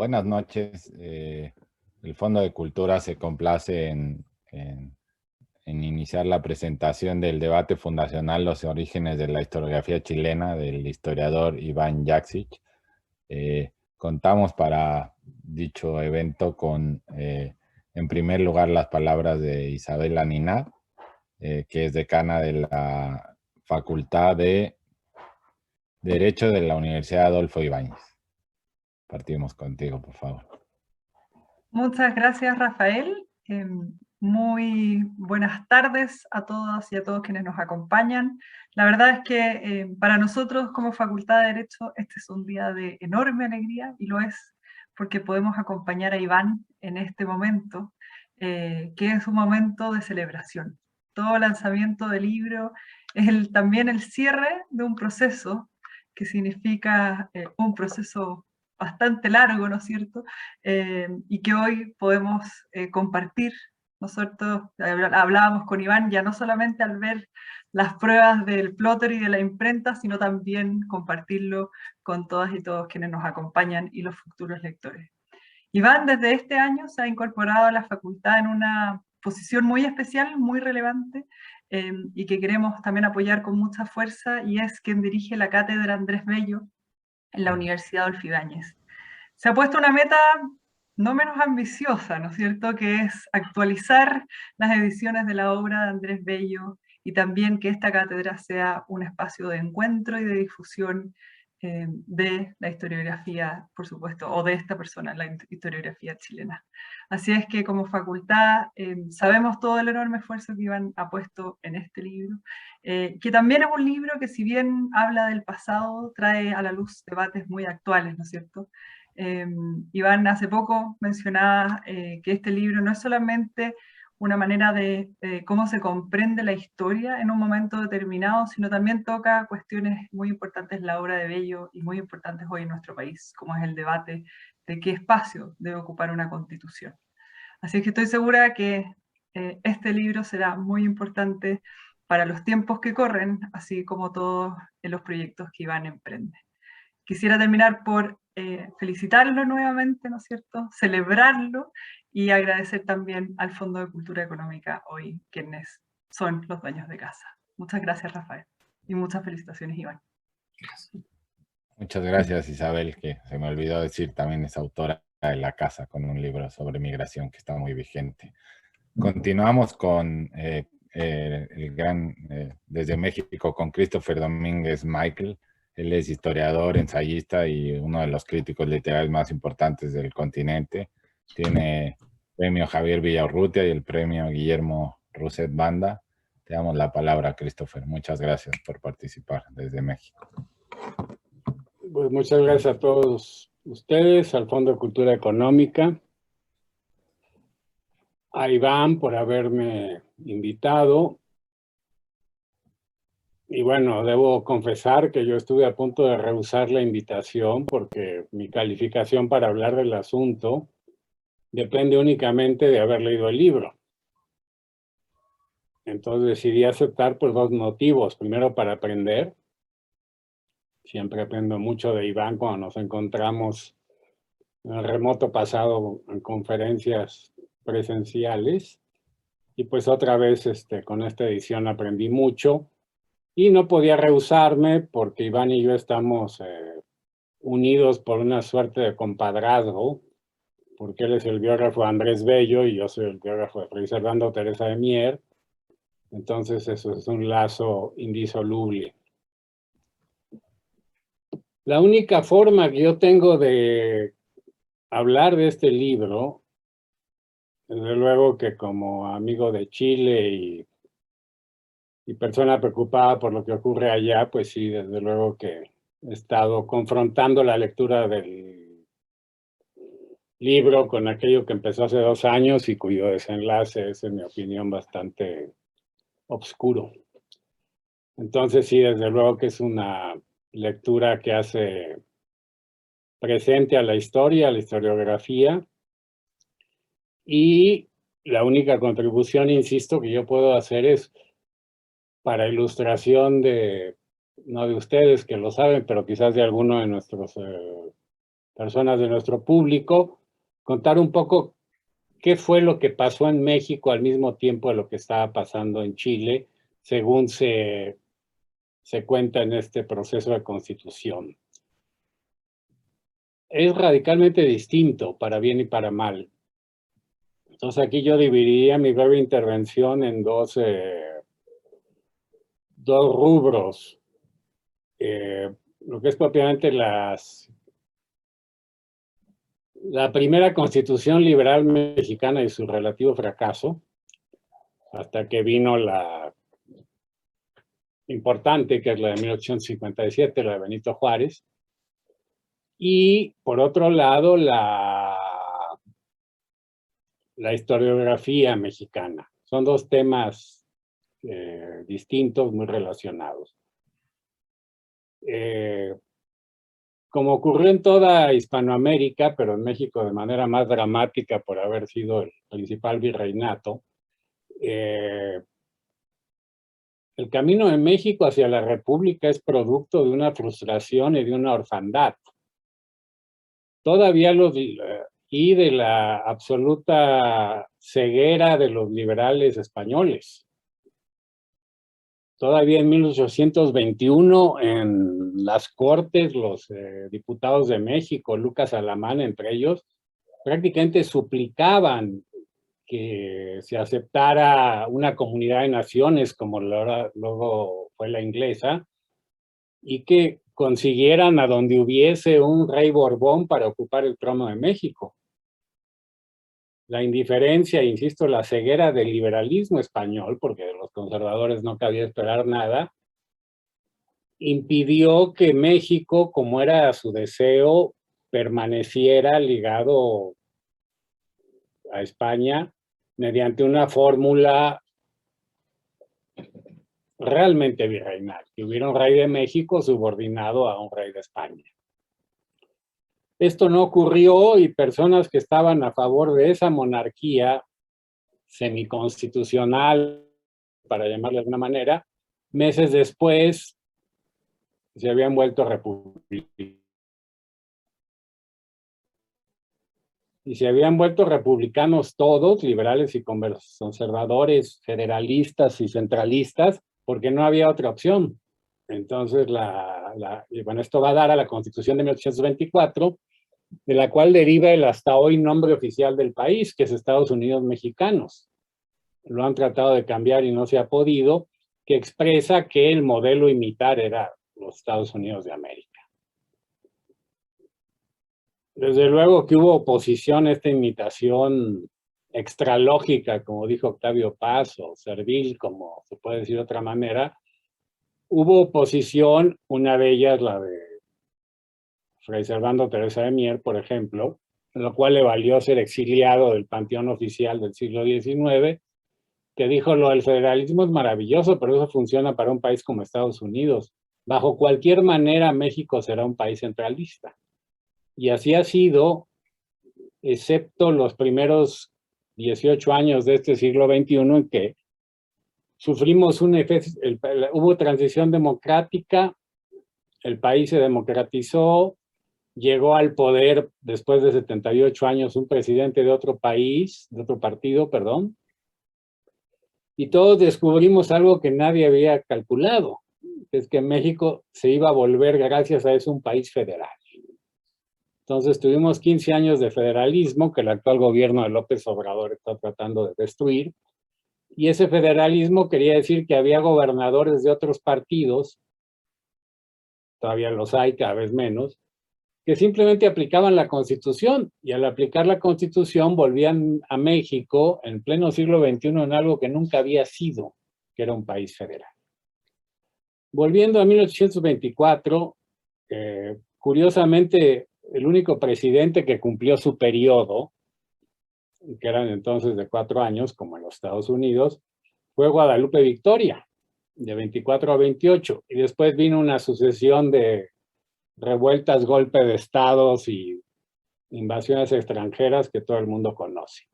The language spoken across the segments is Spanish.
Buenas noches. El Fondo de Cultura se complace en iniciar la presentación del debate fundacional Los orígenes de la historiografía chilena del historiador Iván Jaksic. Contamos para dicho evento con, en primer lugar, las palabras de Isabela Niná, que es decana de la Facultad de Derecho de la Universidad Adolfo Ibáñez. Partimos contigo, por favor. Muchas gracias, Rafael. Muy buenas tardes a todas y a todos quienes nos acompañan. La verdad es que para nosotros como Facultad de Derecho este es un día de enorme alegría, y lo es porque podemos acompañar a Iván en este momento, que es un momento de celebración. Todo lanzamiento del libro es también el cierre de un proceso que significa un proceso bastante largo, ¿no es cierto? Y que hoy podemos compartir. Nosotros hablábamos con Iván ya no solamente al ver las pruebas del plotter y de la imprenta, sino también compartirlo con todas y todos quienes nos acompañan y los futuros lectores. Iván desde este año se ha incorporado a la facultad en una posición muy especial, muy relevante, y que queremos también apoyar con mucha fuerza, y es quien dirige la cátedra Andrés Bello en la Universidad Adolfo Ibáñez. Se ha puesto una meta no menos ambiciosa, ¿no es cierto?, que es actualizar las ediciones de la obra de Andrés Bello y también que esta cátedra sea un espacio de encuentro y de difusión de la historiografía, por supuesto, o de esta persona, la historiografía chilena. Así es que como facultad sabemos todo el enorme esfuerzo que Iván ha puesto en este libro, que también es un libro que, si bien habla del pasado, trae a la luz debates muy actuales, ¿no es cierto? Iván hace poco mencionaba que este libro no es solamente una manera de cómo se comprende la historia en un momento determinado, sino también toca cuestiones muy importantes en la obra de Bello y muy importantes hoy en nuestro país, como es el debate de qué espacio debe ocupar una constitución. Así que estoy segura que este libro será muy importante para los tiempos que corren, así como todos los proyectos que Iván emprende. Quisiera terminar por felicitarlo nuevamente, ¿no es cierto?, celebrarlo y agradecer también al Fondo de Cultura Económica hoy, quienes son los dueños de casa. Muchas gracias, Rafael, y muchas felicitaciones, Iván. Muchas gracias, Isabel, que se me olvidó decir, también es autora de La Casa, con un libro sobre migración que está muy vigente. Continuamos con el gran, desde México, con Christopher Domínguez Michael. Él es historiador, ensayista y uno de los críticos literarios más importantes del continente. Tiene el premio Javier Villaurrutia y el premio Guillermo Rousset Banda. Te damos la palabra, Christopher. Muchas gracias por participar desde México. Pues muchas gracias a todos ustedes, al Fondo de Cultura Económica, a Iván por haberme invitado. Y bueno, debo confesar que yo estuve a punto de rehusar la invitación porque mi calificación para hablar del asunto depende únicamente de haber leído el libro. Entonces decidí aceptar por dos motivos. Primero, para aprender. Siempre aprendo mucho de Iván cuando nos encontramos en el remoto pasado en conferencias presenciales. Y pues otra vez con esta edición aprendí mucho. Y no podía rehusarme porque Iván y yo estamos unidos por una suerte de compadrazgo, porque él es el biógrafo de Andrés Bello y yo soy el biógrafo de Fray Servando Teresa de Mier. Entonces eso es un lazo indisoluble. La única forma que yo tengo de hablar de este libro, desde luego que como amigo de Chile y persona preocupada por lo que ocurre allá, pues sí, desde luego que he estado confrontando la lectura del libro con aquello que empezó hace 2 años y cuyo desenlace es, en mi opinión, bastante oscuro. Entonces sí, desde luego que es una lectura que hace presente a la historia, a la historiografía, y la única contribución, insisto, que yo puedo hacer es para ilustración de, no de ustedes que lo saben, pero quizás de alguno de nuestros personas de nuestro público, contar un poco qué fue lo que pasó en México al mismo tiempo de lo que estaba pasando en Chile, según se cuenta en este proceso de constitución. Es radicalmente distinto, para bien y para mal. Entonces aquí yo dividiría mi breve intervención en dos rubros. Lo que es propiamente la primera constitución liberal mexicana y su relativo fracaso, hasta que vino la importante, que es la de 1857, la de Benito Juárez. Y por otro lado, la historiografía mexicana. Son dos temas distintos, muy relacionados. Como ocurrió en toda Hispanoamérica, pero en México de manera más dramática por haber sido el principal virreinato, el camino de México hacia la República es producto de una frustración y de una orfandad. Todavía y de la absoluta ceguera de los liberales españoles. Todavía en 1821, en las Cortes, los diputados de México, Lucas Alamán entre ellos, prácticamente suplicaban que se aceptara una comunidad de naciones, como luego fue la inglesa, y que consiguieran a donde hubiese un rey Borbón para ocupar el trono de México. La indiferencia, insisto, la ceguera del liberalismo español, porque de los conservadores no cabía esperar nada, impidió que México, como era su deseo, permaneciera ligado a España mediante una fórmula realmente virreinal, que hubiera un rey de México subordinado a un rey de España. Esto no ocurrió y personas que estaban a favor de esa monarquía semiconstitucional, para llamarle de alguna manera, meses después se habían vuelto republicanos. Y se habían vuelto republicanos todos, liberales y conservadores, federalistas y centralistas, porque no había otra opción. Entonces, y bueno, esto va a dar a la Constitución de 1824, de la cual deriva el hasta hoy nombre oficial del país, que es Estados Unidos Mexicanos. Lo han tratado de cambiar y no se ha podido, que expresa que el modelo a imitar era los Estados Unidos de América. Desde luego que hubo oposición a esta imitación extralógica, como dijo Octavio Paz, o servil, como se puede decir de otra manera. Hubo oposición, una de ellas la de Fray Servando Teresa de Mier, por ejemplo, lo cual le valió ser exiliado del panteón oficial del siglo XIX, que dijo: lo del federalismo es maravilloso, pero eso funciona para un país como Estados Unidos. Bajo cualquier manera, México será un país centralista. Y así ha sido, excepto los primeros 18 años de este siglo XXI, en que sufrimos hubo transición democrática, el país se democratizó, llegó al poder después de 78 años un presidente de otro país, de otro partido, perdón, y todos descubrimos algo que nadie había calculado, es que México se iba a volver, gracias a eso, un país federal. Entonces tuvimos 15 años de federalismo que el actual gobierno de López Obrador está tratando de destruir, y ese federalismo quería decir que había gobernadores de otros partidos, todavía los hay, cada vez menos, que simplemente aplicaban la Constitución, y al aplicar la Constitución volvían a México en pleno siglo XXI en algo que nunca había sido, que era un país federal. Volviendo a 1824, curiosamente, el único presidente que cumplió su periodo, que eran entonces de 4 años, como en los Estados Unidos, fue Guadalupe Victoria, de 24 a 28, y después vino una sucesión de revueltas, golpes de estados y invasiones extranjeras que todo el mundo conoce.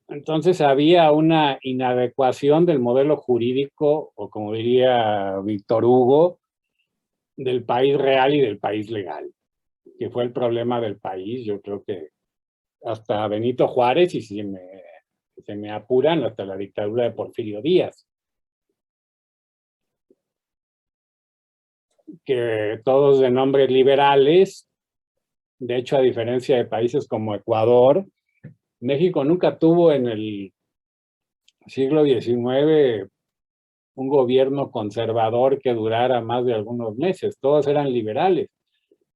Entonces había una inadecuación del modelo jurídico, o como diría Víctor Hugo, del país real y del país legal, que fue el problema del país. Yo creo que hasta Benito Juárez, y si se me apuran, hasta la dictadura de Porfirio Díaz. Que todos de nombres liberales, de hecho, a diferencia de países como Ecuador, México nunca tuvo en el siglo XIX un gobierno conservador que durara más de algunos meses. Todos eran liberales.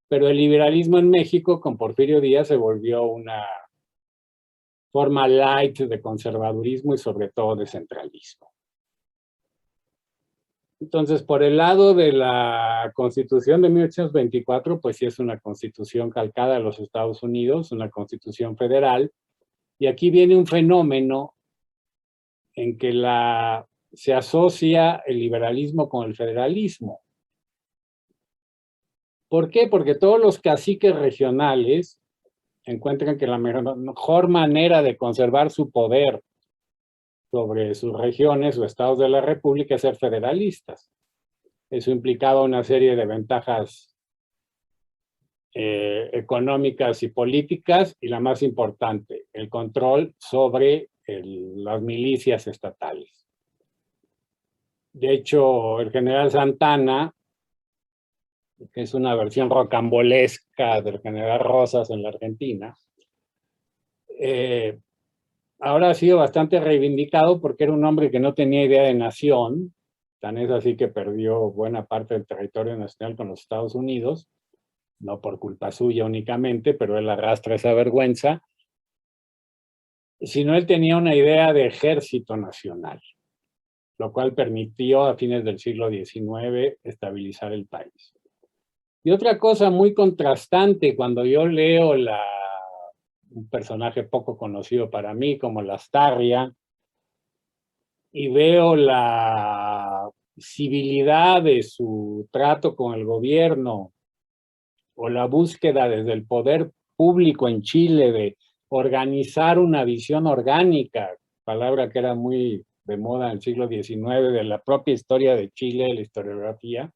Pero el liberalismo en México con Porfirio Díaz se volvió una forma light de conservadurismo y sobre todo de centralismo. Entonces, por el lado de la Constitución de 1824, pues sí es una constitución calcada de los Estados Unidos, una constitución federal, y aquí viene un fenómeno en que se asocia el liberalismo con el federalismo. ¿Por qué? Porque todos los caciques regionales encuentran que la mejor manera de conservar su poder sobre sus regiones o estados de la República es ser federalistas. Eso implicaba una serie de ventajas económicas y políticas, y la más importante, el control sobre las milicias estatales. De hecho, el general Santana, que es una versión rocambolesca del general Rosas en la Argentina, ahora ha sido bastante reivindicado porque era un hombre que no tenía idea de nación, tan es así que perdió buena parte del territorio nacional con los Estados Unidos, no por culpa suya únicamente, pero él arrastra esa vergüenza, sino él tenía una idea de ejército nacional, lo cual permitió a fines del siglo XIX estabilizar el país. Y otra cosa muy contrastante, cuando yo leo un personaje poco conocido para mí como Lastarria, y veo la civilidad de su trato con el gobierno, o la búsqueda desde el poder público en Chile de organizar una visión orgánica, palabra que era muy de moda en el siglo XIX, de la propia historia de Chile, la historiografía.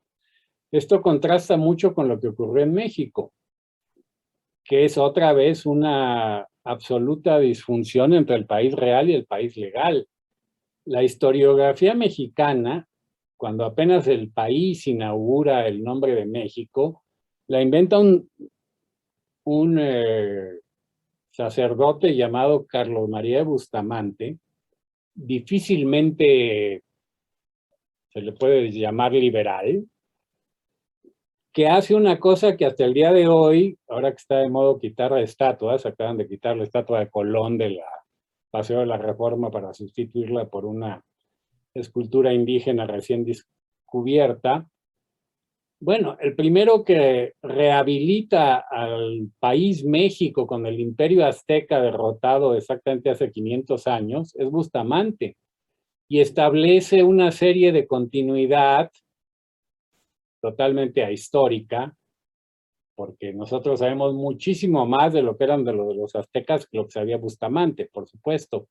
Esto contrasta mucho con lo que ocurrió en México, que es otra vez una absoluta disfunción entre el país real y el país legal. La historiografía mexicana, cuando apenas el país inaugura el nombre de México, la inventa un sacerdote llamado Carlos María de Bustamante. Difícilmente se le puede llamar liberal, que hace una cosa que hasta el día de hoy, ahora que está de modo quitar estatuas, acaban de quitar la estatua de Colón de la Paseo de la Reforma para sustituirla por una escultura indígena recién descubierta. Bueno, el primero que rehabilita al país México con el imperio azteca derrotado exactamente hace 500 años es Bustamante, y establece una serie de continuidad totalmente ahistórica, porque nosotros sabemos muchísimo más de lo que eran de los aztecas que lo que sabía Bustamante, por supuesto.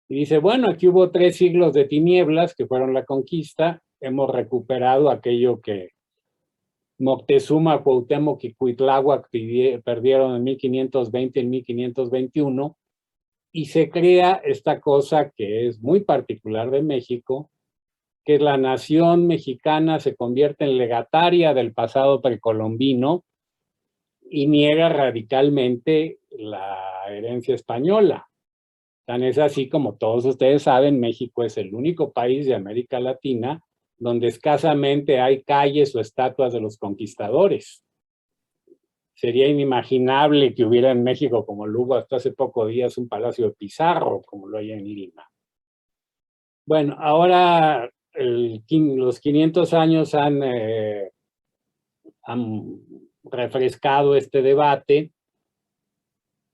Y dice, bueno, aquí hubo 3 siglos de tinieblas que fueron la conquista, hemos recuperado aquello que Moctezuma, Cuauhtémoc y Cuitláhuac perdieron en 1520 y en 1521, y se crea esta cosa que es muy particular de México, que la nación mexicana se convierte en legataria del pasado precolombino y niega radicalmente la herencia española. Tan es así, como todos ustedes saben, México es el único país de América Latina donde escasamente hay calles o estatuas de los conquistadores. Sería inimaginable que hubiera en México, como lo hubo hasta hace pocos días, un palacio de Pizarro, como lo hay en Lima. Bueno, ahora los 500 años han refrescado este debate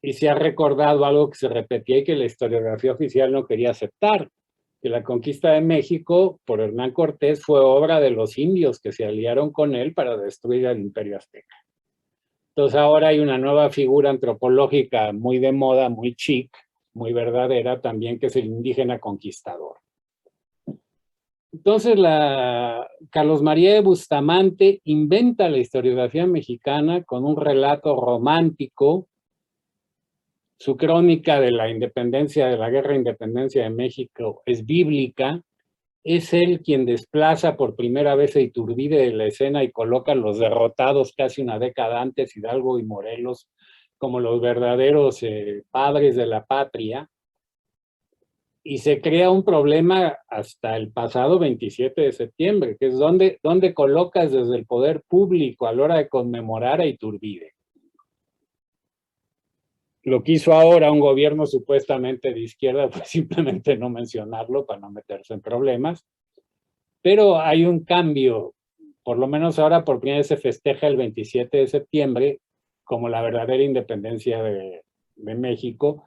y se ha recordado algo que se repetía y que la historiografía oficial no quería aceptar, que la conquista de México por Hernán Cortés fue obra de los indios que se aliaron con él para destruir al imperio azteca. Entonces ahora hay una nueva figura antropológica muy de moda, muy chic, muy verdadera también, que es el indígena conquistador. Entonces, Carlos María de Bustamante inventa la historiografía mexicana con un relato romántico. Su crónica de la independencia, de la guerra de independencia de México, es bíblica. Es él quien desplaza por primera vez a Iturbide de la escena y coloca a los derrotados casi una década antes, Hidalgo y Morelos, como los verdaderos padres de la patria. Y se crea un problema hasta el pasado 27 de septiembre, que es donde colocas desde el poder público a la hora de conmemorar a Iturbide. Lo que hizo ahora un gobierno supuestamente de izquierda fue simplemente no mencionarlo para no meterse en problemas. Pero hay un cambio, por lo menos ahora por primera vez se festeja el 27 de septiembre como la verdadera independencia de México.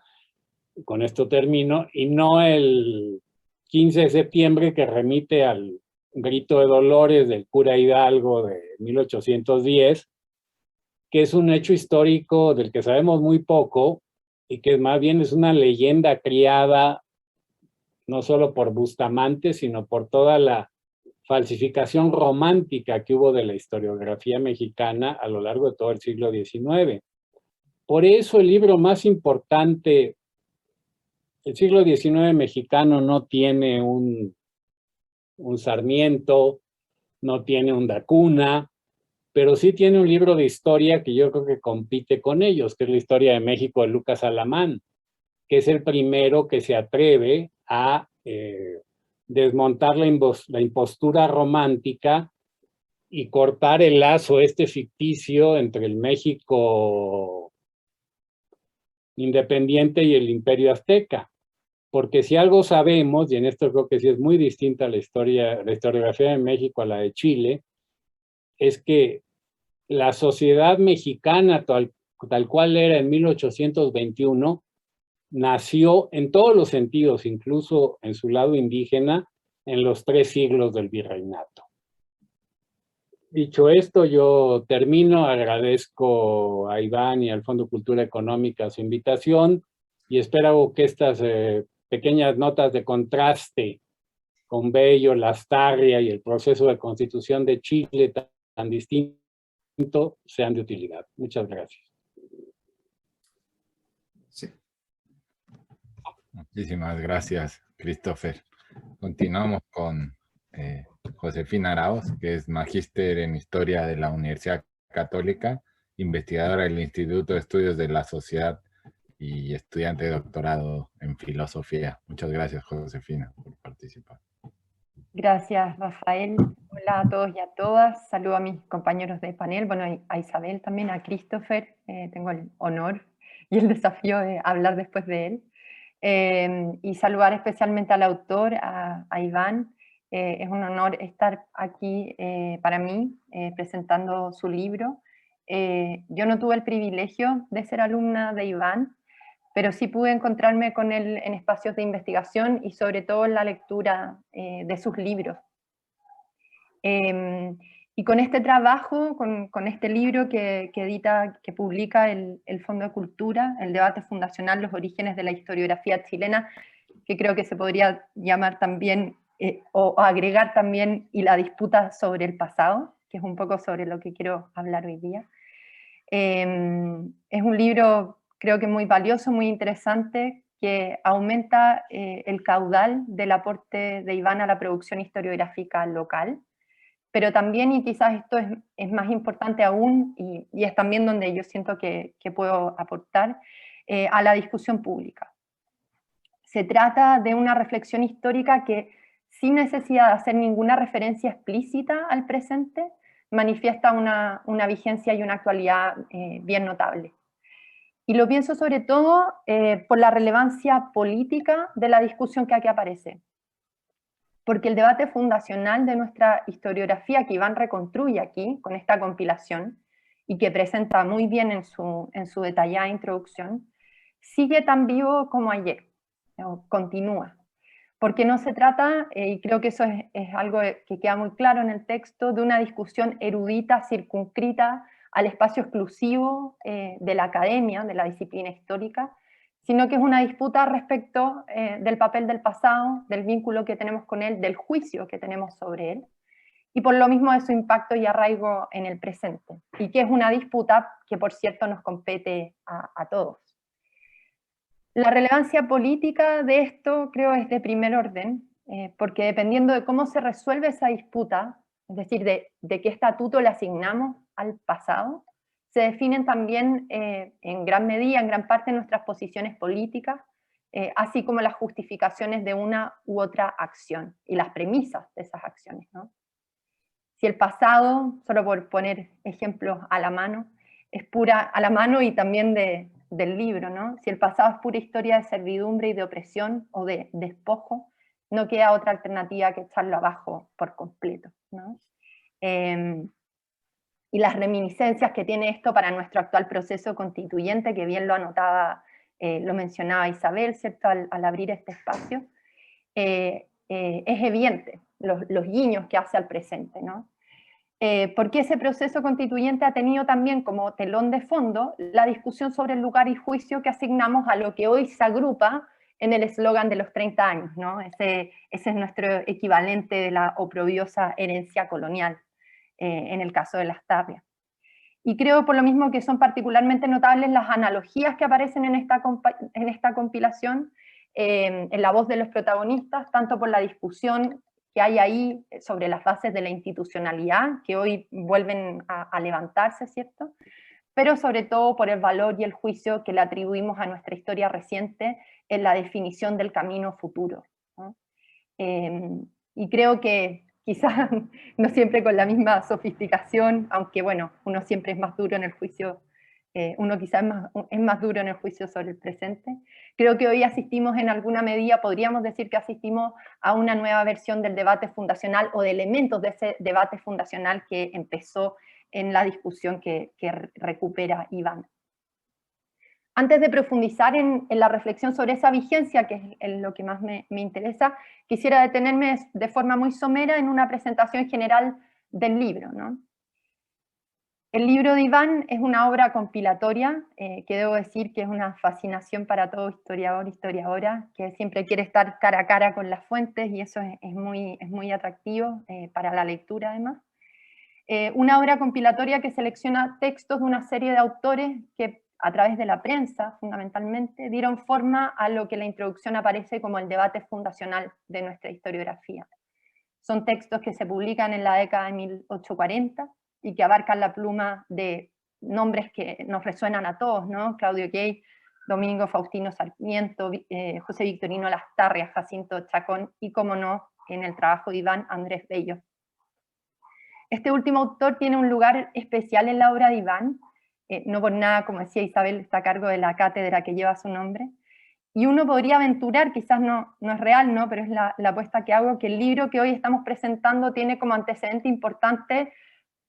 Con esto termino, y no el 15 de septiembre que remite al grito de Dolores del cura Hidalgo de 1810, que es un hecho histórico del que sabemos muy poco y que más bien es una leyenda criada no solo por Bustamante, sino por toda la falsificación romántica que hubo de la historiografía mexicana a lo largo de todo el siglo XIX. Por eso el libro más importante, el siglo XIX mexicano no tiene un Sarmiento, no tiene un Da Cunha, pero sí tiene un libro de historia que yo creo que compite con ellos, que es la historia de México de Lucas Alamán, que es el primero que se atreve a desmontar la impostura romántica y cortar el lazo ficticio entre el México independiente y el Imperio Azteca. Porque si algo sabemos, y en esto creo que sí es muy distinta la historiografía de México a la de Chile, es que la sociedad mexicana tal cual era en 1821, nació en todos los sentidos, incluso en su lado indígena, en los 3 siglos del virreinato. Dicho esto, yo termino, agradezco a Iván y al Fondo Cultura Económica su invitación y espero que estas pequeñas notas de contraste con Bello, Lastarria y el proceso de constitución de Chile tan distinto sean de utilidad. Muchas gracias. Sí. Muchísimas gracias, Christopher. Continuamos con Josefina Arauz, que es magíster en Historia de la Universidad Católica, investigadora del Instituto de Estudios de la Sociedad y estudiante de doctorado en Filosofía. Muchas gracias, Josefina, por participar. Gracias, Rafael. Hola a todos y a todas. Saludo a mis compañeros de panel, bueno, a Isabel también, a Christopher. Tengo el honor y el desafío de hablar después de él. Y saludar especialmente al autor, a Iván. Es un honor estar aquí para mí, presentando su libro. Yo no tuve el privilegio de ser alumna de Iván, pero sí pude encontrarme con él en espacios de investigación y sobre todo en la lectura de sus libros. Y con este trabajo, con este libro que publica el Fondo de Cultura, el debate fundacional, los orígenes de la historiografía chilena, que creo que se podría llamar también, o agregar también, y la disputa sobre el pasado, que es un poco sobre lo que quiero hablar hoy día. Es un libro, creo que muy valioso, muy interesante, que aumenta el caudal del aporte de Iván a la producción historiográfica local, pero también, y quizás esto es más importante aún, y es también donde yo siento que puedo aportar, a la discusión pública. Se trata de una reflexión histórica que, sin necesidad de hacer ninguna referencia explícita al presente, manifiesta una vigencia y una actualidad bien notable. Y lo pienso sobre todo por la relevancia política de la discusión que aquí aparece. Porque el debate fundacional de nuestra historiografía, que Iván reconstruye aquí con esta compilación, y que presenta muy bien en su detallada introducción, sigue tan vivo como ayer, continúa. Porque no se trata, y creo que eso es algo que queda muy claro en el texto, de una discusión erudita, circunscrita al espacio exclusivo de la academia, de la disciplina histórica, sino que es una disputa respecto del papel del pasado, del vínculo que tenemos con él, del juicio que tenemos sobre él, y por lo mismo de su impacto y arraigo en el presente, y que es una disputa que, por cierto, nos compete a todos. La relevancia política de esto, creo, es de primer orden, porque dependiendo de cómo se resuelve esa disputa, es decir, de qué estatuto le asignamos al pasado, se definen también en gran medida, en gran parte, nuestras posiciones políticas, así como las justificaciones de una u otra acción, y las premisas de esas acciones, ¿no? Si el pasado, solo por poner ejemplos a la mano, es pura, a la mano y también del libro, ¿no? Si el pasado es pura historia de servidumbre y de opresión o de despojo, no queda otra alternativa que echarlo abajo por completo, ¿no? Y las reminiscencias que tiene esto para nuestro actual proceso constituyente, que bien lo anotaba, lo mencionaba Isabel, ¿cierto?, al abrir este espacio, es evidente los guiños que hace al presente, ¿no? Porque ese proceso constituyente ha tenido también como telón de fondo la discusión sobre el lugar y juicio que asignamos a lo que hoy se agrupa en el eslogan de los 30 años, ¿no? Ese es nuestro equivalente de la oprobiosa herencia colonial, en el caso de Lastarria. Y creo por lo mismo que son particularmente notables las analogías que aparecen en esta compilación, en la voz de los protagonistas, tanto por la discusión que hay ahí sobre las bases de la institucionalidad, que hoy vuelven a levantarse, ¿cierto?, pero sobre todo por el valor y el juicio que le atribuimos a nuestra historia reciente en la definición del camino futuro, ¿no? Y creo que quizás no siempre con la misma sofisticación, aunque bueno, uno siempre es más duro en el juicio, uno quizás es más duro en el juicio sobre el presente. Creo que hoy asistimos en alguna medida, podríamos decir que asistimos a una nueva versión del debate fundacional o de elementos de ese debate fundacional que empezó en la discusión que recupera Iván. Antes de profundizar en la reflexión sobre esa vigencia, que es lo que más me interesa, quisiera detenerme de forma muy somera en una presentación general del libro, ¿no? El libro de Iván es una obra compilatoria, que debo decir que es una fascinación para todo historiador, historiadora, que siempre quiere estar cara a cara con las fuentes, y eso es muy atractivo para la lectura además. Una obra compilatoria que selecciona textos de una serie de autores que, a través de la prensa, fundamentalmente, dieron forma a lo que en la introducción aparece como el debate fundacional de nuestra historiografía. Son textos que se publican en la década de 1840 y que abarcan la pluma de nombres que nos resuenan a todos, ¿no? Claudio Gay, Domingo Faustino Sarmiento, José Victorino Lastarria, Jacinto Chacón y, como no, en el trabajo de Iván, Andrés Bello. Este último autor tiene un lugar especial en la obra de Iván, no por nada, como decía Isabel, está a cargo de la cátedra que lleva su nombre, y uno podría aventurar, quizás no es real, ¿no?, pero es la apuesta que hago, que el libro que hoy estamos presentando tiene como antecedente importante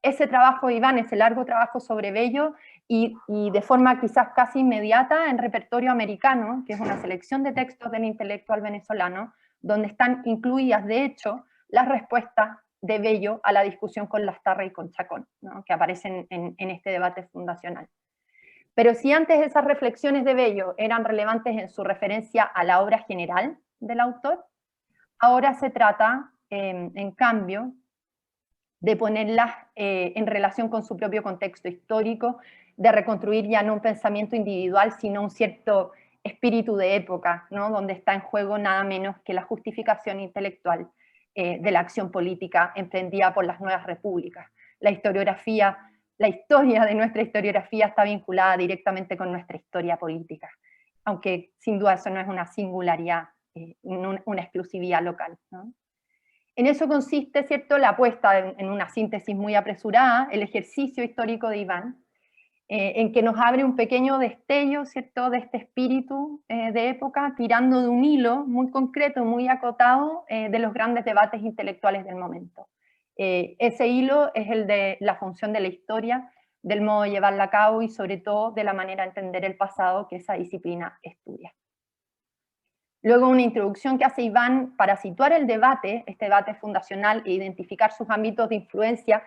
ese trabajo de Iván, ese largo trabajo sobre Bello, y de forma quizás casi inmediata en repertorio americano, que es una selección de textos del intelectual venezolano, donde están incluidas, de hecho, las respuestas de Bello a la discusión con Lastarria y con Chacón, ¿no?, que aparecen en este debate fundacional. Pero si antes esas reflexiones de Bello eran relevantes en su referencia a la obra general del autor, ahora se trata, en cambio, de ponerlas en relación con su propio contexto histórico, de reconstruir ya no un pensamiento individual, sino un cierto espíritu de época, ¿no?, donde está en juego nada menos que la justificación intelectual de la acción política emprendida por las nuevas repúblicas. La historia de nuestra historiografía está vinculada directamente con nuestra historia política, aunque sin duda eso no es una singularidad, una exclusividad local, ¿no? En eso consiste, ¿cierto?, la apuesta, en una síntesis muy apresurada, el ejercicio histórico de Iván, en que nos abre un pequeño destello, ¿cierto?, de este espíritu de época, tirando de un hilo muy concreto, muy acotado, de los grandes debates intelectuales del momento. Ese hilo es el de la función de la historia, del modo de llevarla a cabo y sobre todo de la manera de entender el pasado que esa disciplina estudia. Luego una introducción que hace Iván para situar el debate, este debate fundacional, e identificar sus ámbitos de influencia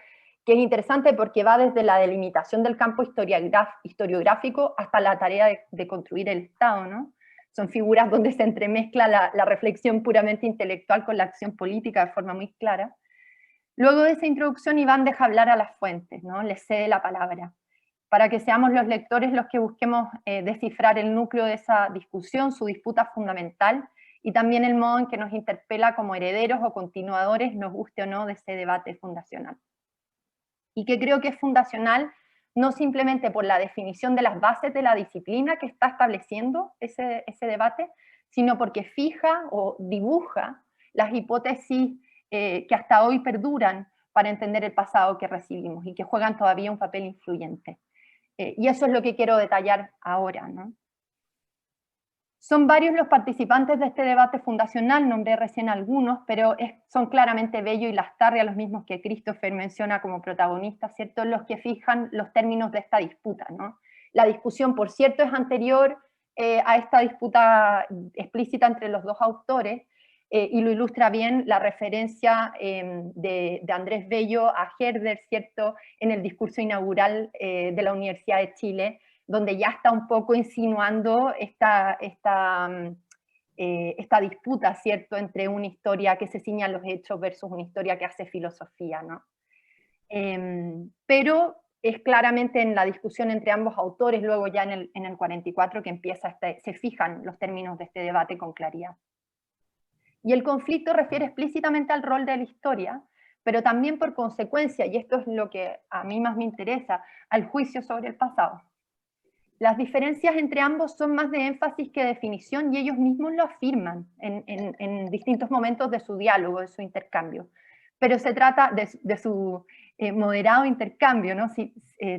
que es interesante porque va desde la delimitación del campo historiográfico hasta la tarea de construir el Estado, ¿no? Son figuras donde se entremezcla la reflexión puramente intelectual con la acción política de forma muy clara. Luego de esa introducción, Iván deja hablar a las fuentes, ¿no? Les cede la palabra, para que seamos los lectores los que busquemos descifrar el núcleo de esa discusión, su disputa fundamental, y también el modo en que nos interpela como herederos o continuadores, nos guste o no, de ese debate fundacional. Y que creo que es fundacional no simplemente por la definición de las bases de la disciplina que está estableciendo ese debate, sino porque fija o dibuja las hipótesis que hasta hoy perduran para entender el pasado que recibimos y que juegan todavía un papel influyente. Y eso es lo que quiero detallar ahora, ¿no? Son varios los participantes de este debate fundacional, nombré recién algunos, pero son claramente Bello y Lastarria, los mismos que Christopher menciona como protagonistas, ¿cierto?, los que fijan los términos de esta disputa, ¿no? La discusión, por cierto, es anterior a esta disputa explícita entre los dos autores, y lo ilustra bien la referencia de Andrés Bello a Herder, ¿cierto?, en el discurso inaugural de la Universidad de Chile, donde ya está un poco insinuando esta disputa, ¿cierto?, entre una historia que se ciña a los hechos versus una historia que hace filosofía, ¿no? Pero es claramente en la discusión entre ambos autores, luego ya en el 44, que se fijan los términos de este debate con claridad. Y el conflicto refiere explícitamente al rol de la historia, pero también por consecuencia, y esto es lo que a mí más me interesa, al juicio sobre el pasado. Las diferencias entre ambos son más de énfasis que definición, y ellos mismos lo afirman en distintos momentos de su diálogo, de su intercambio. Pero se trata de su moderado intercambio, ¿no?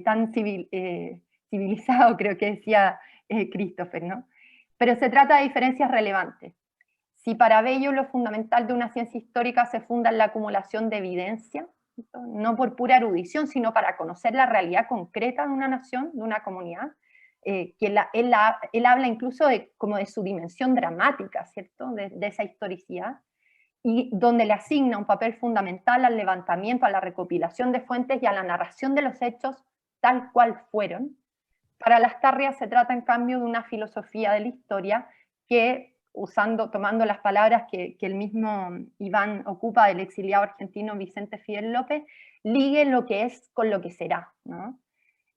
Tan civilizado, creo que decía Christopher, ¿no? Pero se trata de diferencias relevantes. Si para Bello lo fundamental de una ciencia histórica se funda en la acumulación de evidencia, no por pura erudición, sino para conocer la realidad concreta de una nación, de una comunidad, que él habla incluso como de su dimensión dramática, ¿cierto?, de esa historicidad, y donde le asigna un papel fundamental al levantamiento, a la recopilación de fuentes y a la narración de los hechos tal cual fueron. Para Lastarria se trata, en cambio, de una filosofía de la historia que, tomando las palabras que el mismo Iván ocupa del exiliado argentino Vicente Fidel López, ligue lo que es con lo que será, ¿no?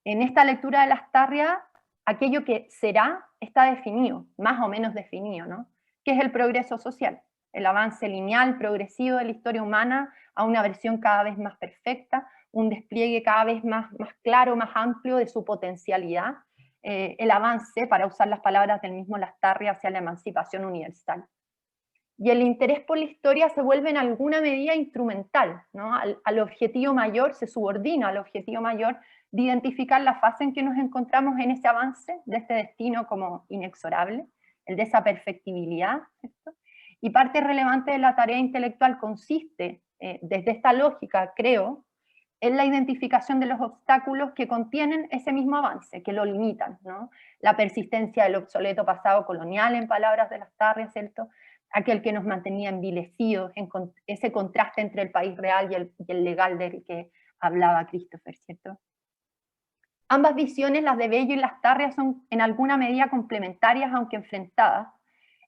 En esta lectura de Lastarria, aquello que será está definido, más o menos definido, ¿no? ¿Qué es el progreso social? El avance lineal, progresivo de la historia humana a una versión cada vez más perfecta, un despliegue cada vez más claro, más amplio de su potencialidad, el avance, para usar las palabras del mismo Lastarria, hacia la emancipación universal. Y el interés por la historia se vuelve en alguna medida instrumental, ¿no? Al objetivo mayor, se subordina al objetivo mayor de identificar la fase en que nos encontramos en ese avance, de este destino como inexorable, el de esa perfectibilidad, ¿cierto? Y parte relevante de la tarea intelectual consiste, desde esta lógica, creo, en la identificación de los obstáculos que contienen ese mismo avance, que lo limitan, ¿no? La persistencia del obsoleto pasado colonial, en palabras de Lastarria, ¿cierto?, aquel que nos mantenía envilecidos, en ese contraste entre el país real y el legal del que hablaba Christopher, ¿cierto? Ambas visiones, las de Bello y Lastarria, son en alguna medida complementarias, aunque enfrentadas,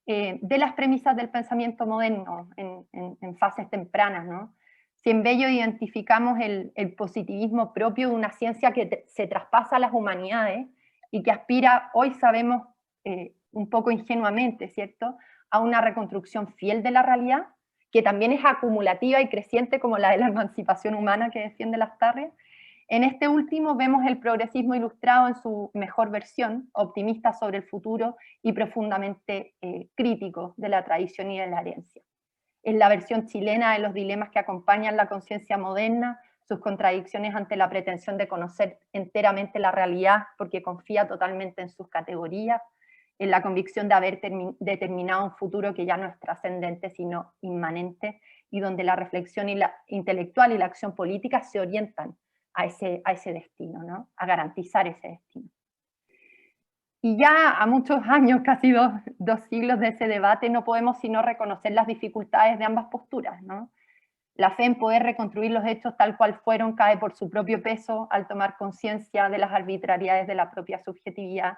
de las premisas del pensamiento moderno en fases tempranas, ¿no? Si en Bello identificamos el positivismo propio de una ciencia que se traspasa a las humanidades y que aspira, hoy sabemos un poco ingenuamente, ¿cierto?, a una reconstrucción fiel de la realidad, que también es acumulativa y creciente como la de la emancipación humana que defiende Lastarria. En este último vemos el progresismo ilustrado en su mejor versión, optimista sobre el futuro y profundamente crítico de la tradición y de la herencia. Es la versión chilena de los dilemas que acompañan la conciencia moderna, sus contradicciones ante la pretensión de conocer enteramente la realidad porque confía totalmente en sus categorías, en la convicción de haber determinado un futuro que ya no es trascendente sino inmanente, y donde la reflexión intelectual y la acción política se orientan a ese destino, ¿no?, a garantizar ese destino. Y ya a muchos años, casi dos siglos de ese debate, no podemos sino reconocer las dificultades de ambas posturas, ¿no? La fe en poder reconstruir los hechos tal cual fueron cae por su propio peso al tomar conciencia de las arbitrariedades de la propia subjetividad,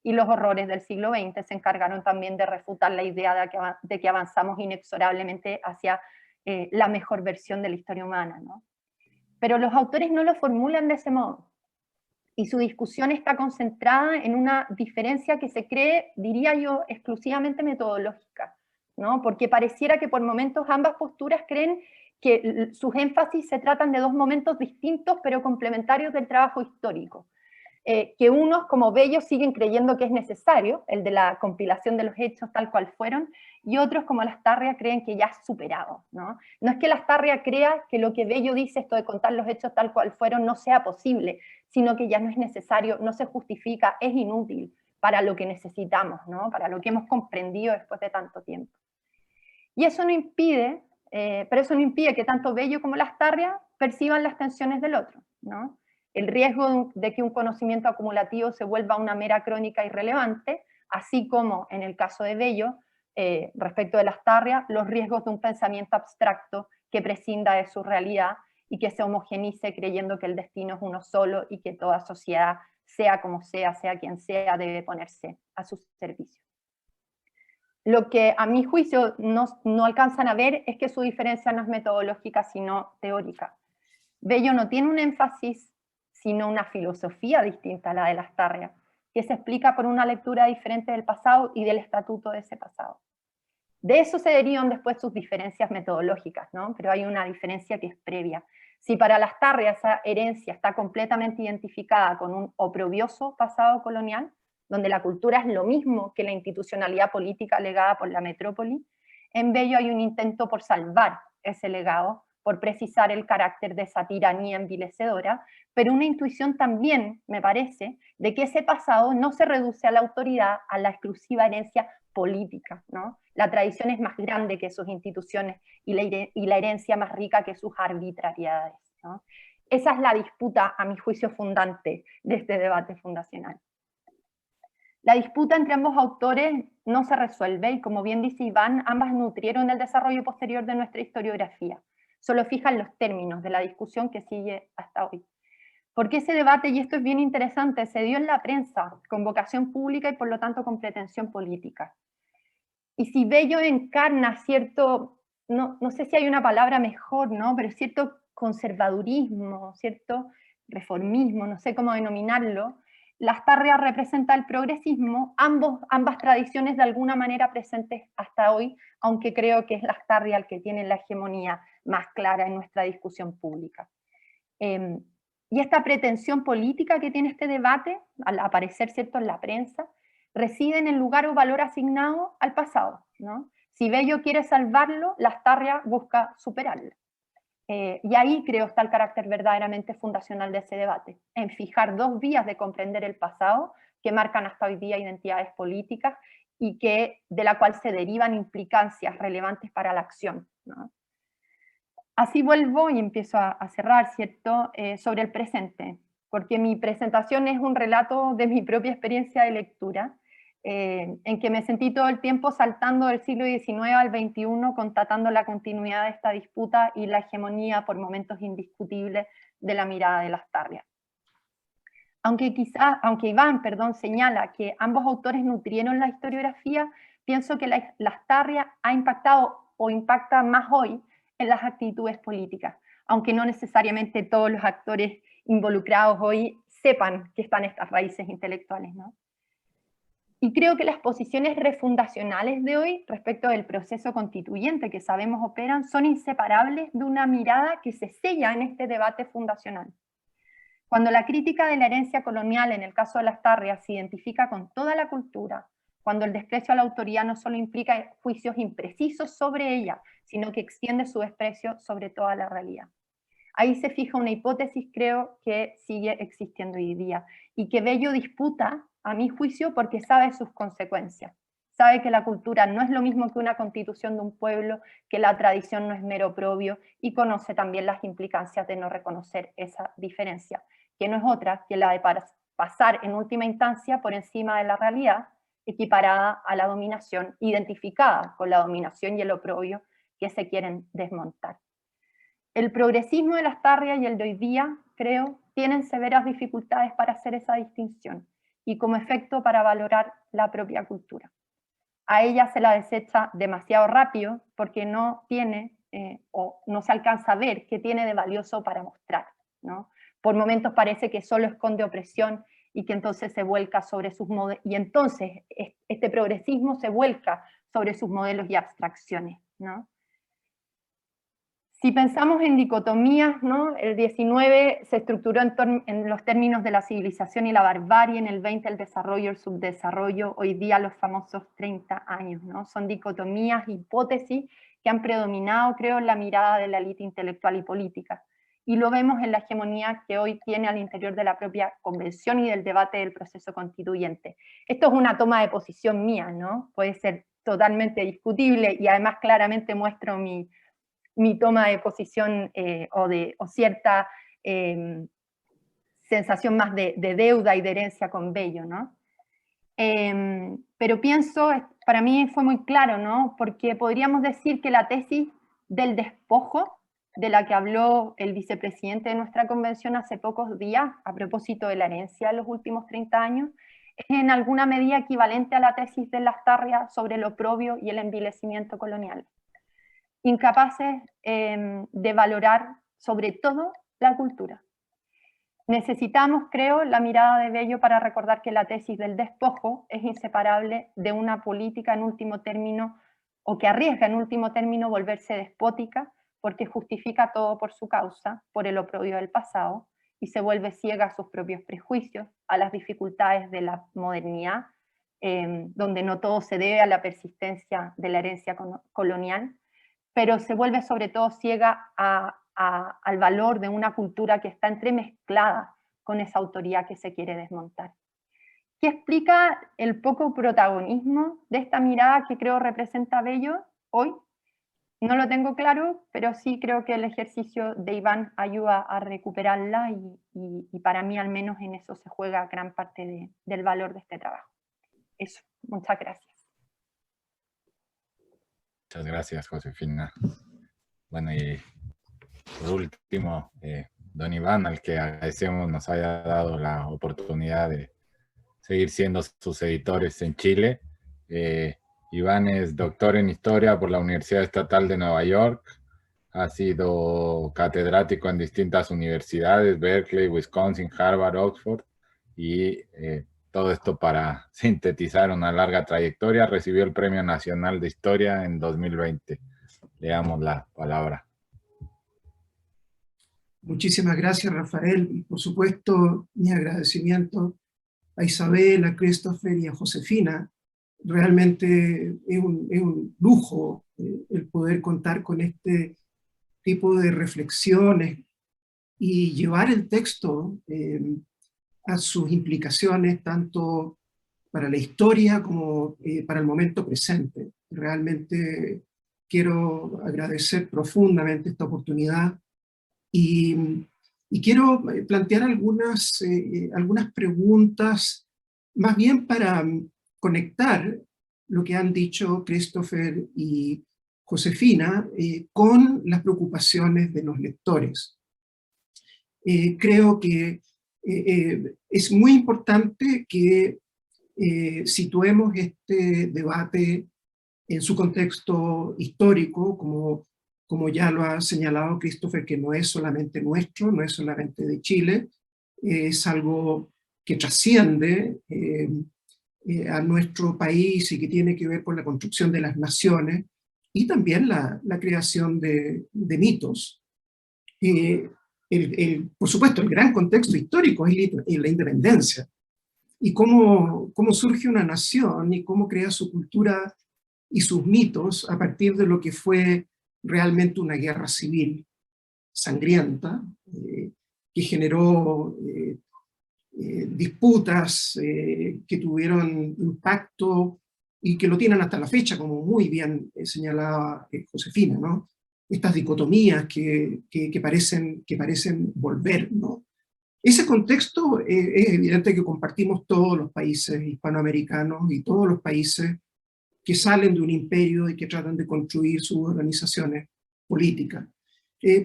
y los horrores del siglo XX se encargaron también de refutar la idea de que avanzamos inexorablemente hacia la mejor versión de la historia humana, ¿no? Pero los autores no lo formulan de ese modo, y su discusión está concentrada en una diferencia que se cree, diría yo, exclusivamente metodológica, ¿no? Porque pareciera que por momentos ambas posturas creen que sus énfasis se tratan de dos momentos distintos pero complementarios del trabajo histórico. Que unos como Bello siguen creyendo que es necesario, el de la compilación de los hechos tal cual fueron, y otros como Lastarria creen que ya es superado, ¿no? No es que Lastarria crea que lo que Bello dice, esto de contar los hechos tal cual fueron, no sea posible, sino que ya no es necesario, no se justifica, es inútil para lo que necesitamos, ¿no? Para lo que hemos comprendido después de tanto tiempo. Y eso no impide, pero eso no impide que tanto Bello como Lastarria perciban las tensiones del otro, ¿no? El riesgo de que un conocimiento acumulativo se vuelva una mera crónica irrelevante, así como en el caso de Bello, respecto de Lastarria, los riesgos de un pensamiento abstracto que prescinda de su realidad y que se homogenice creyendo que el destino es uno solo y que toda sociedad, sea como sea quien sea, debe ponerse a su servicio. Lo que a mi juicio no alcanzan a ver es que su diferencia no es metodológica, sino teórica. Bello no tiene un énfasis, sino una filosofía distinta a la de Lastarria, que se explica por una lectura diferente del pasado y del estatuto de ese pasado. De eso se derivan después sus diferencias metodológicas, ¿no? Pero hay una diferencia que es previa. Si para Lastarria esa herencia está completamente identificada con un oprobioso pasado colonial, donde la cultura es lo mismo que la institucionalidad política legada por la metrópoli, en Bello hay un intento por salvar ese legado, por precisar el carácter de esa tiranía envilecedora, pero una intuición también, me parece, de que ese pasado no se reduce a la autoridad, a la exclusiva herencia política, ¿no? La tradición es más grande que sus instituciones y la herencia más rica que sus arbitrariedades, ¿no? Esa es la disputa, a mi juicio, fundante de este debate fundacional. La disputa entre ambos autores no se resuelve, y como bien dice Iván, ambas nutrieron el desarrollo posterior de nuestra historiografía. Solo fijan los términos de la discusión que sigue hasta hoy. Porque ese debate, y esto es bien interesante, se dio en la prensa, con vocación pública y por lo tanto con pretensión política. Y si Bello encarna cierto, no sé si hay una palabra mejor, ¿no? Pero cierto conservadurismo, cierto reformismo, no sé cómo denominarlo, Lastarria representa el progresismo, ambas tradiciones de alguna manera presentes hasta hoy, aunque creo que es Lastarria el que tiene la hegemonía más clara en nuestra discusión pública. Y esta pretensión política que tiene este debate, al aparecer, ¿cierto?, en la prensa, reside en el lugar o valor asignado al pasado, ¿no? Si Bello quiere salvarlo, Lastarria busca superarlo. Y ahí creo está el carácter verdaderamente fundacional de ese debate, en fijar dos vías de comprender el pasado que marcan hasta hoy día identidades políticas y de la cual se derivan implicancias relevantes para la acción, ¿no? Así vuelvo y empiezo a cerrar, ¿cierto?, sobre el presente, porque mi presentación es un relato de mi propia experiencia de lectura, en que me sentí todo el tiempo saltando del siglo XIX al XXI, constatando la continuidad de esta disputa y la hegemonía por momentos indiscutibles de la mirada de Lastarria. Aunque Iván, señala que ambos autores nutrieron la historiografía, pienso que Lastarria ha impactado o impacta más hoy en las actitudes políticas, aunque no necesariamente todos los actores involucrados hoy sepan que están estas raíces intelectuales, ¿no? Y creo que las posiciones refundacionales de hoy respecto del proceso constituyente que sabemos operan son inseparables de una mirada que se sella en este debate fundacional. Cuando la crítica de la herencia colonial, en el caso de Lastarria, se identifica con toda la cultura, cuando el desprecio a la autoridad no solo implica juicios imprecisos sobre ella, sino que extiende su desprecio sobre toda la realidad. Ahí se fija una hipótesis, creo, que sigue existiendo hoy día, y que Bello disputa, a mi juicio, porque sabe sus consecuencias. Sabe que la cultura no es lo mismo que una constitución de un pueblo, que la tradición no es mero oprobio, y conoce también las implicancias de no reconocer esa diferencia, que no es otra que la de pasar en última instancia por encima de la realidad, equiparada a la dominación, identificada con la dominación y el oprobio que se quieren desmontar. El progresismo de Lastarria y el de hoy día, creo, tienen severas dificultades para hacer esa distinción y como efecto para valorar la propia cultura. A ella se la desecha demasiado rápido porque no tiene o no se alcanza a ver qué tiene de valioso para mostrar, ¿no? Por momentos parece que solo esconde opresión y que entonces se vuelca sobre sus modelos, y entonces este progresismo se vuelca sobre sus modelos y abstracciones, ¿no? Si pensamos en dicotomías, ¿no? El 19 se estructuró en los términos de la civilización y la barbarie, en el 20 el desarrollo y el subdesarrollo, hoy día los famosos 30 años, ¿no? Son dicotomías, hipótesis que han predominado, creo, en la mirada de la élite intelectual y política. Y lo vemos en la hegemonía que hoy tiene al interior de la propia convención y del debate del proceso constituyente. Esto es una toma de posición mía, ¿no? Puede ser totalmente discutible y además claramente muestro mi toma de posición o cierta sensación más de deuda y de herencia con Bello, ¿no? Pero pienso, para mí fue muy claro, ¿no? Porque podríamos decir que la tesis del despojo, de la que habló el vicepresidente de nuestra convención hace pocos días, a propósito de la herencia de los últimos 30 años, es en alguna medida equivalente a la tesis de Lastarria sobre el oprobio y el envilecimiento colonial. Incapaces de valorar sobre todo la cultura. Necesitamos, creo, la mirada de Bello para recordar que la tesis del despojo es inseparable de una política en último término, o que arriesga en último término volverse despótica, porque justifica todo por su causa, por el oprobio del pasado, y se vuelve ciega a sus propios prejuicios, a las dificultades de la modernidad, donde no todo se debe a la persistencia de la herencia colonial, pero se vuelve sobre todo ciega al valor de una cultura que está entremezclada con esa autoridad que se quiere desmontar. ¿Qué explica el poco protagonismo de esta mirada que creo representa Bello hoy? No lo tengo claro, pero sí creo que el ejercicio de Iván ayuda a recuperarla y para mí al menos en eso se juega gran parte del valor de este trabajo. Eso, muchas gracias. Muchas gracias, Josefina. Bueno, y por último, don Iván, al que agradecemos nos haya dado la oportunidad de seguir siendo sus editores en Chile. Iván es doctor en Historia por la Universidad Estatal de Nueva York. Ha sido catedrático en distintas universidades, Berkeley, Wisconsin, Harvard, Oxford, y todo esto para sintetizar una larga trayectoria. Recibió el Premio Nacional de Historia en 2020. Le damos la palabra. Muchísimas gracias, Rafael, y por supuesto mi agradecimiento a Isabel, a Christopher y a Josefina. Realmente es un lujo el poder contar con este tipo de reflexiones y llevar el texto a sus implicaciones tanto para la historia como para el momento presente. Realmente quiero agradecer profundamente esta oportunidad y quiero plantear algunas preguntas, más bien para conectar lo que han dicho Christopher y Josefina con las preocupaciones de los lectores. Creo que es muy importante que situemos este debate en su contexto histórico, como ya lo ha señalado Christopher, que no es solamente nuestro, no es solamente de Chile, es algo que trasciende a nuestro país y que tiene que ver con la construcción de las naciones y también la creación de mitos. Por supuesto, el gran contexto histórico es la independencia y cómo surge una nación y cómo crea su cultura y sus mitos a partir de lo que fue realmente una guerra civil sangrienta, que generó disputas que tuvieron impacto y que lo tienen hasta la fecha, como muy bien señalaba Josefina, ¿no? Estas dicotomías que parecen volver, ¿no? Ese contexto es evidente que compartimos todos los países hispanoamericanos y todos los países que salen de un imperio y que tratan de construir sus organizaciones políticas.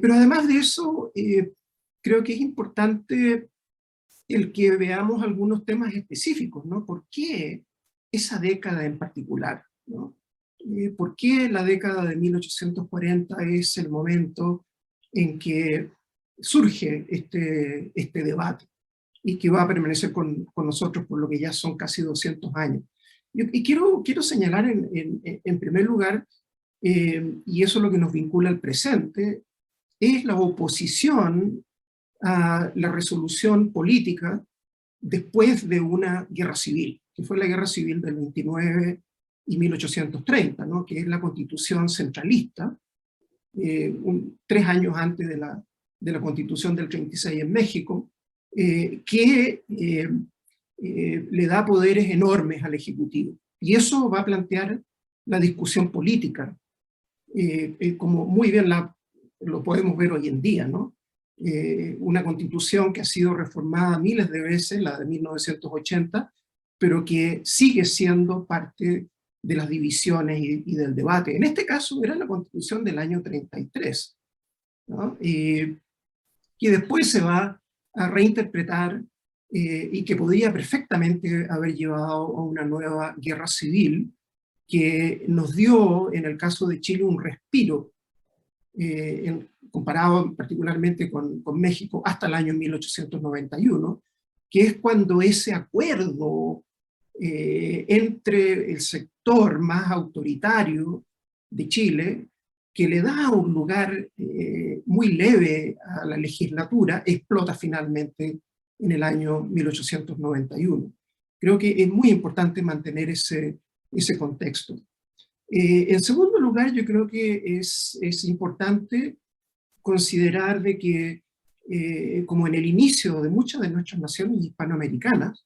Pero además de eso, creo que es importante el que veamos algunos temas específicos, ¿no? ¿Por qué esa década en particular, ¿no? ¿Por qué la década de 1840 es el momento en que surge este debate y que va a permanecer con nosotros por lo que ya son casi 200 años? Y quiero señalar en primer lugar, y eso es lo que nos vincula al presente, es la oposición a la resolución política después de una guerra civil, que fue la guerra civil del 29 y 1830, ¿no? Que es la constitución centralista, 3 años antes de la constitución del 36 en México, que le da poderes enormes al Ejecutivo. Y eso va a plantear la discusión política, como muy bien lo podemos ver hoy en día, ¿no? Una constitución que ha sido reformada miles de veces, la de 1980, pero que sigue siendo parte de las divisiones y del debate. En este caso era la constitución del año 33, ¿no? Que después se va a reinterpretar y que podría perfectamente haber llevado a una nueva guerra civil que nos dio, en el caso de Chile, un respiro, comparado particularmente con México, hasta el año 1891, que es cuando ese acuerdo entre el sector más autoritario de Chile, que le da un lugar muy leve a la legislatura, explota finalmente en el año 1891. Creo que es muy importante mantener ese contexto. En segundo lugar, yo creo que es importante considerar de que, como en el inicio de muchas de nuestras naciones hispanoamericanas,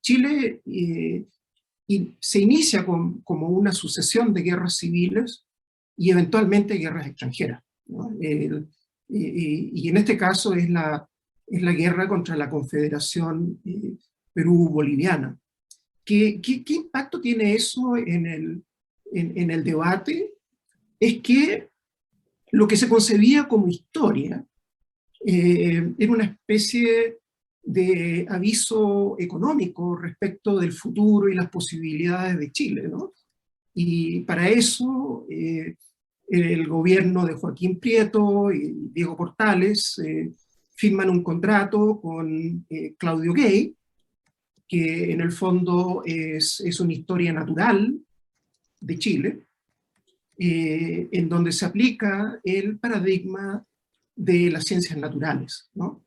Chile se inicia como una sucesión de guerras civiles y eventualmente guerras extranjeras, ¿no? Y en este caso es la guerra contra la Confederación Perú-Boliviana. ¿Qué impacto tiene eso en el debate? Es que lo que se concebía como historia era una especie de aviso económico respecto del futuro y las posibilidades de Chile, ¿no? Y para eso el gobierno de Joaquín Prieto y Diego Portales firman un contrato con Claudio Gay, que en el fondo es una historia natural de Chile, en donde se aplica el paradigma de las ciencias naturales, ¿no?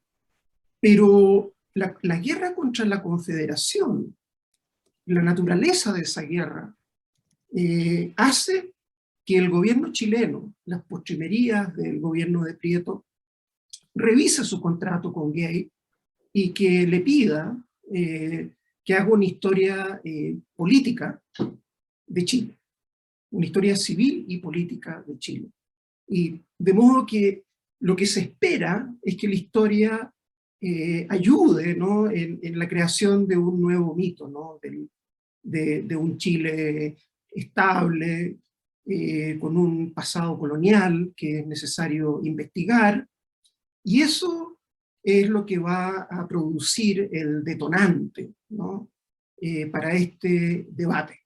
Pero la guerra contra la Confederación, la naturaleza de esa guerra, hace que el gobierno chileno, las postrimerías del gobierno de Prieto, revise su contrato con Gay y que le pida que haga una historia política de Chile, una historia civil y política de Chile. Y de modo que lo que se espera es que la historia ayude, ¿no? en la creación de un nuevo mito, ¿no? de un Chile estable, con un pasado colonial que es necesario investigar, y eso es lo que va a producir el detonante, ¿no? Para este debate.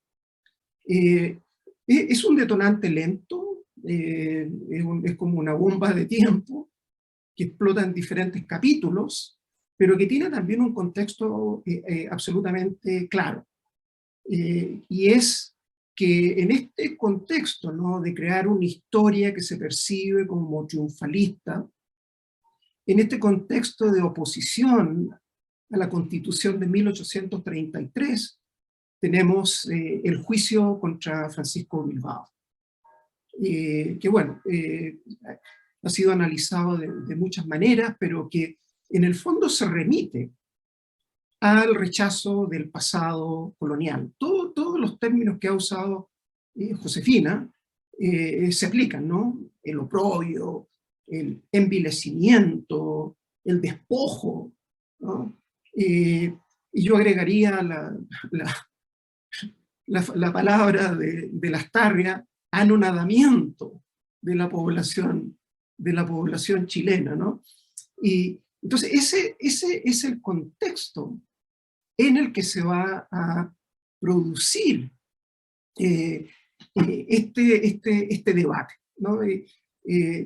Es un detonante lento, es como una bomba de tiempo que explota en diferentes capítulos, pero que tiene también un contexto absolutamente claro. Y es que en este contexto, ¿no? de crear una historia que se percibe como triunfalista, en este contexto de oposición a la Constitución de 1833, tenemos el juicio contra Francisco Bilbao, que bueno, ha sido analizado de muchas maneras, pero que en el fondo se remite al rechazo del pasado colonial. Todos los términos que ha usado Josefina se aplican, ¿no? El oprobio, el envilecimiento, el despojo, ¿no? Y yo agregaría la palabra de Lastarria, anonadamiento de la población chilena, ¿no? Y entonces ese es el contexto en el que se va a producir este debate, ¿no?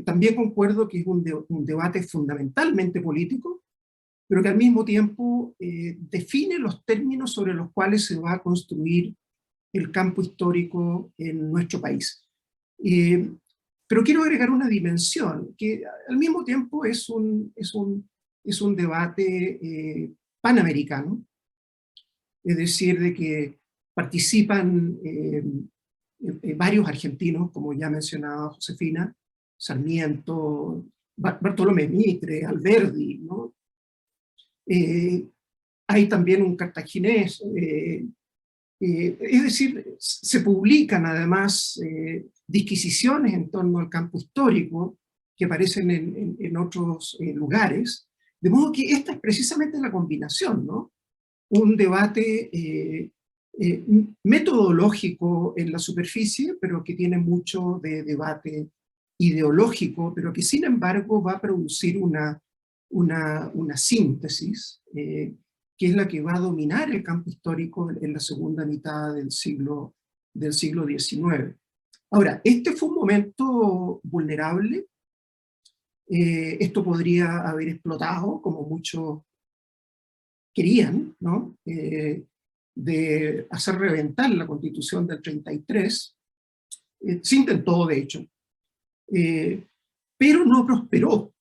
También concuerdo que es un debate fundamentalmente político, pero que al mismo tiempo define los términos sobre los cuales se va a construir el campo histórico en nuestro país. Pero quiero agregar una dimensión, que al mismo tiempo es un debate panamericano, es decir, de que participan varios argentinos, como ya mencionaba Josefina, Sarmiento, Bartolomé Mitre, Alberdi, ¿no? Hay también un cartaginés, es decir, se publican además disquisiciones en torno al campo histórico que aparecen en otros lugares, de modo que esta es precisamente la combinación, ¿no? Un debate metodológico en la superficie, pero que tiene mucho de debate ideológico, pero que sin embargo va a producir una síntesis que es la que va a dominar el campo histórico en la segunda mitad del siglo XIX. Ahora, este fue un momento vulnerable. Esto podría haber explotado, como muchos querían, ¿no? De hacer reventar la Constitución del 33. Se intentó, de hecho, pero no prosperó.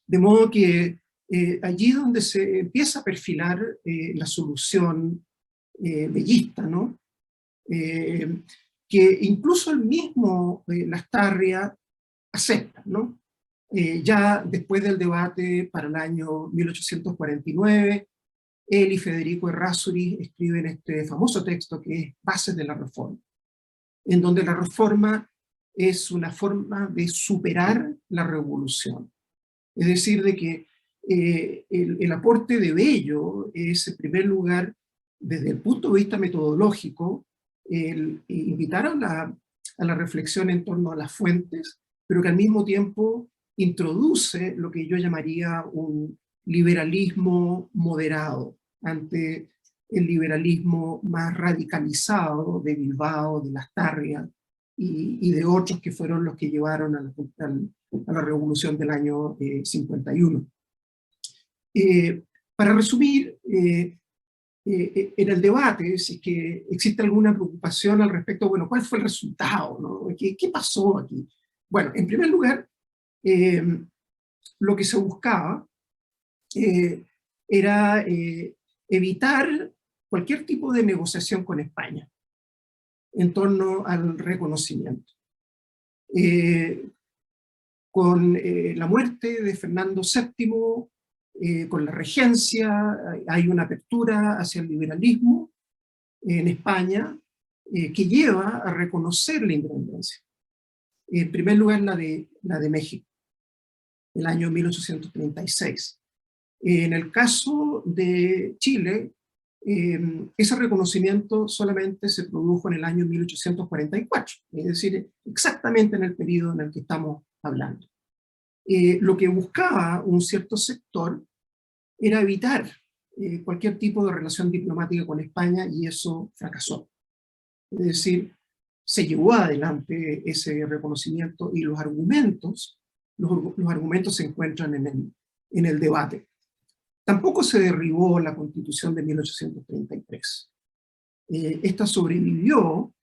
De modo que allí donde se empieza a perfilar la solución bellista, ¿no? Que incluso el mismo Lastarria acepta, ¿no? Ya después del debate para el año 1849, él y Federico Errázuriz escriben este famoso texto que es Bases de la Reforma, en donde la reforma es una forma de superar la revolución. Es decir, de que el aporte de Bello es, en primer lugar, desde el punto de vista metodológico, el invitar a la reflexión en torno a las fuentes, pero que al mismo tiempo introduce lo que yo llamaría un liberalismo moderado ante el liberalismo más radicalizado de Bilbao, de Lastarria y de otros que fueron los que llevaron a la revolución del año 51. Para resumir, en el debate, si es que existe alguna preocupación al respecto, bueno, ¿cuál fue el resultado, ¿no? ¿Qué pasó aquí? Bueno, en primer lugar, lo que se buscaba era evitar cualquier tipo de negociación con España en torno al reconocimiento. Con la muerte de Fernando VII, con la regencia, hay una apertura hacia el liberalismo en España que lleva a reconocer la independencia. En primer lugar, la de México, el año 1836. En el caso de Chile, ese reconocimiento solamente se produjo en el año 1844, es decir, exactamente en el periodo en el que estamos hablando. Lo que buscaba un cierto sector era evitar cualquier tipo de relación diplomática con España, y eso fracasó. Es decir, se llevó adelante ese reconocimiento y los argumentos se encuentran en el debate. Tampoco se derribó la Constitución de 1833. Esta sobrevivió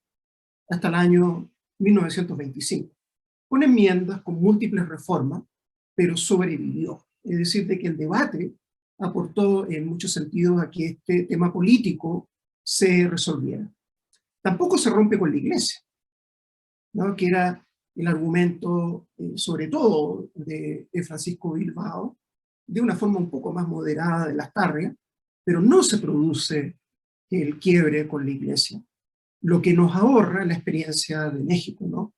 hasta el año 1925, con enmiendas, con múltiples reformas, pero sobrevivió. Es decir, de que el debate aportó en muchos sentidos a que este tema político se resolviera. Tampoco se rompe con la Iglesia, ¿no? Que era el argumento, sobre todo, de Francisco Bilbao, de una forma un poco más moderada de Lastarria, pero no se produce el quiebre con la Iglesia, lo que nos ahorra la experiencia de México, ¿no?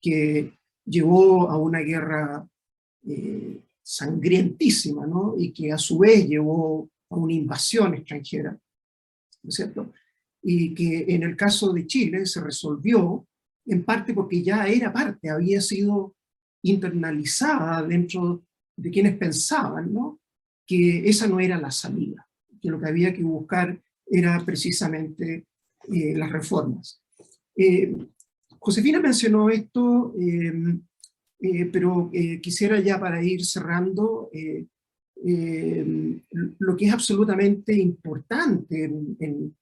Que llevó a una guerra sangrientísima, ¿no? Y que a su vez llevó a una invasión extranjera, ¿no es cierto? Y que en el caso de Chile se resolvió en parte porque ya era parte, había sido internalizada dentro de quienes pensaban, ¿no?, que esa no era la salida, que lo que había que buscar era precisamente las reformas. Josefina mencionó esto, pero quisiera ya para ir cerrando, lo que es absolutamente importante en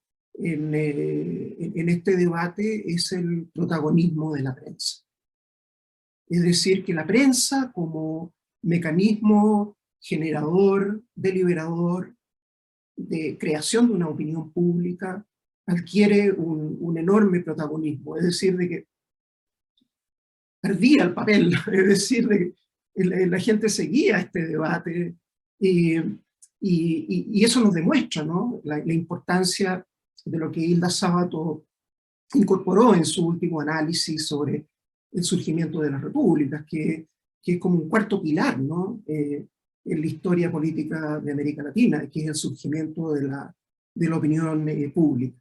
este debate es el protagonismo de la prensa. Es decir, que la prensa como mecanismo generador, deliberador, de creación de una opinión pública, adquiere un enorme protagonismo. Es decir, de que ardía el papel, es decir, de que la gente seguía este debate, y eso nos demuestra, ¿no?, la importancia de lo que Hilda Sábato incorporó en su último análisis sobre el surgimiento de las repúblicas, que es como un cuarto pilar, ¿no?, en la historia política de América Latina, que es el surgimiento de la opinión pública.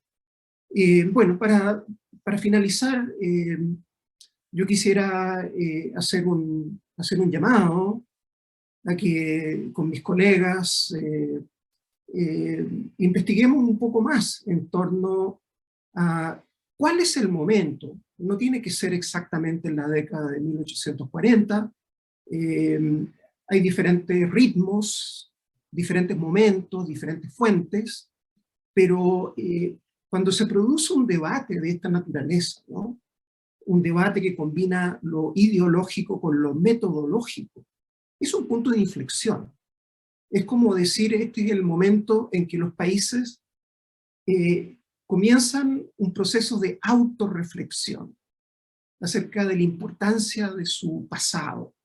Bueno, para finalizar, yo quisiera hacer un llamado a que con mis colegas investiguemos un poco más en torno a cuál es el momento. No tiene que ser exactamente en la década de 1840, hay diferentes ritmos, diferentes momentos, diferentes fuentes, pero cuando se produce un debate de esta naturaleza, ¿no?, un debate que combina lo ideológico con lo metodológico, es un punto de inflexión. Es como decir, este es el momento en que los países comienzan un proceso de autorreflexión acerca de la importancia de su pasado.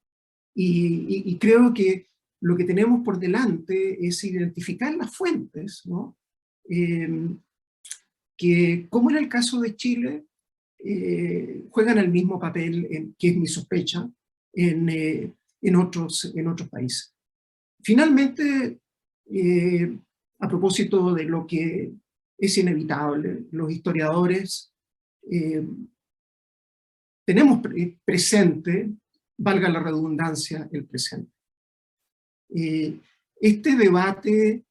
Y creo que lo que tenemos por delante es identificar las fuentes, ¿no?, que, como en el caso de Chile, juegan el mismo papel, que es mi sospecha, en otros países. Finalmente, a propósito de lo que es inevitable, los historiadores tenemos presente, valga la redundancia, el presente. Este debate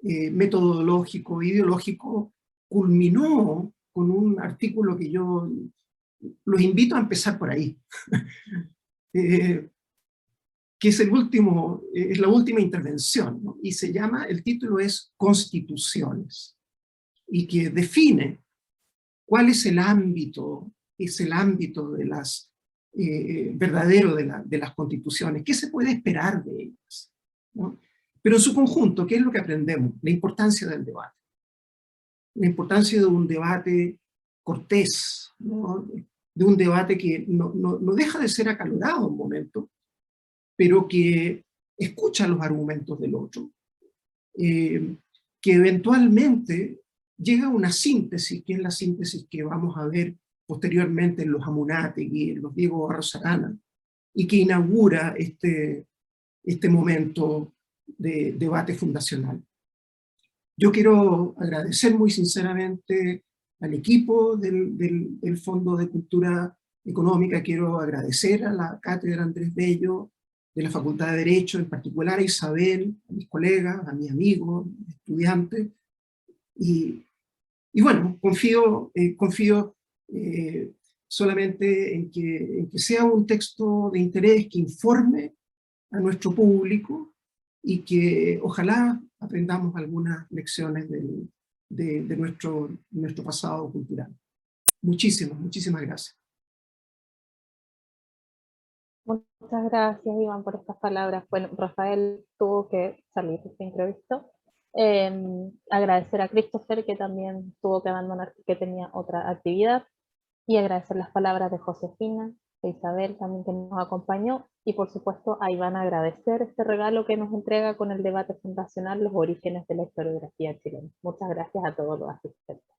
metodológico, ideológico, culminó con un artículo que yo los invito a empezar por ahí, que es es la última intervención, ¿no?, y se llama, el título es Constituciones, y que define cuál es el ámbito de las, verdadero de las constituciones, qué se puede esperar de ellas, ¿no? Pero en su conjunto, ¿qué es lo que aprendemos? La importancia del debate. La importancia de un debate cortés, ¿no?, de un debate que no deja de ser acalorado un momento, pero que escucha los argumentos del otro, que eventualmente llega a una síntesis, que es la síntesis que vamos a ver posteriormente en los Amunátegui, en los Diego Barros Arana, y que inaugura este momento de debate fundacional. Yo quiero agradecer muy sinceramente al equipo del Fondo de Cultura Económica, quiero agradecer a la Cátedra Andrés Bello, de la Facultad de Derecho, en particular a Isabel, a mis colegas, a mis amigos, estudiantes, y bueno, confío solamente en que sea un texto de interés que informe a nuestro público y que ojalá aprendamos algunas lecciones de nuestro pasado cultural. Muchísimas gracias. Muchas gracias, Iván, por estas palabras. Bueno, Rafael tuvo que salir de este imprevisto. Agradecer a Christopher, que también tuvo que abandonar, que tenía otra actividad, y agradecer las palabras de Josefina, de Isabel también, que nos acompañó, y por supuesto a Iván agradecer este regalo que nos entrega con el debate fundacional Los orígenes de la historiografía chilena. Muchas gracias a todos los asistentes.